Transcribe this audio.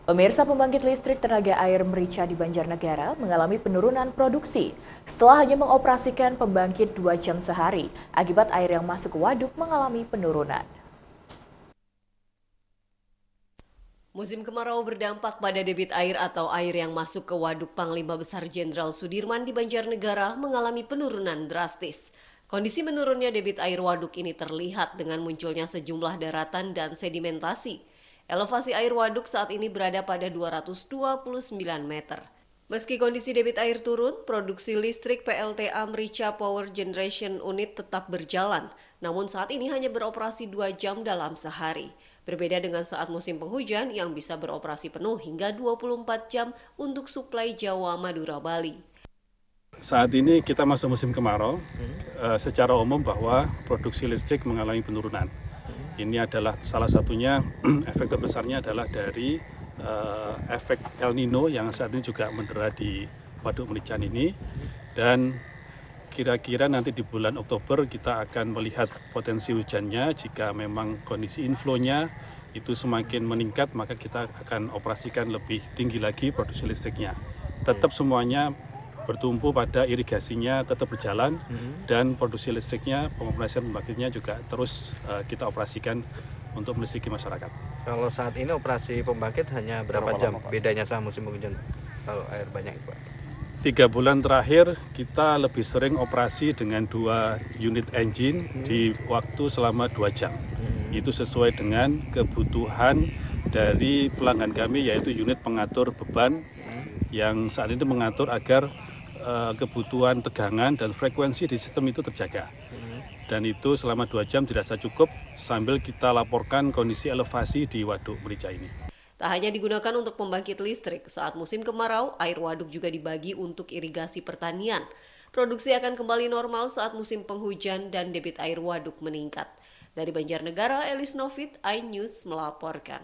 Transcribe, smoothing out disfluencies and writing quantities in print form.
Pemirsa, pembangkit listrik tenaga air Merica di Banjarnegara mengalami penurunan produksi setelah hanya mengoperasikan pembangkit 2 jam sehari. Akibat air yang masuk ke waduk mengalami penurunan. Musim kemarau berdampak pada debit air atau air yang masuk ke Waduk Panglima Besar Jenderal Sudirman di Banjarnegara mengalami penurunan drastis. Kondisi menurunnya debit air waduk ini terlihat dengan munculnya sejumlah daratan dan sedimentasi. Elevasi air waduk saat ini berada pada 229 meter. Meski kondisi debit air turun, produksi listrik PLTA Merica Power Generation Unit tetap berjalan, namun saat ini hanya beroperasi 2 jam dalam sehari. Berbeda dengan saat musim penghujan yang bisa beroperasi penuh hingga 24 jam untuk suplai Jawa, Madura, Bali. Saat ini kita masuk musim kemarau, secara umum bahwa produksi listrik mengalami penurunan. Ini adalah salah satunya, efek terbesarnya adalah dari efek El Nino yang saat ini juga mendera di Waduk Merica ini. Dan kira-kira nanti di bulan Oktober kita akan melihat potensi hujannya. Jika memang kondisi inflow-nya itu semakin meningkat, maka kita akan operasikan lebih tinggi lagi produksi listriknya. Tetap semuanya bertumpu pada irigasinya tetap berjalan, dan produksi listriknya, pengoperasian pembangkitnya juga terus kita operasikan untuk melistriki masyarakat. Kalau saat ini operasi pembangkit hanya berapa jam bedanya sama musim penghujan kalau air banyak, Pak? 3 bulan terakhir kita lebih sering operasi dengan 2 unit engine di waktu selama 2 jam. Itu sesuai dengan kebutuhan dari pelanggan kami, yaitu unit pengatur beban yang saat ini mengatur agar kebutuhan tegangan dan frekuensi di sistem itu terjaga. Dan itu selama 2 jam dirasa cukup sambil kita laporkan kondisi elevasi di Waduk Merica ini. Tak hanya digunakan untuk pembangkit listrik, saat musim kemarau, air waduk juga dibagi untuk irigasi pertanian. Produksi akan kembali normal saat musim penghujan dan debit air waduk meningkat. Dari Banjarnegara, Elis Novit, iNews melaporkan.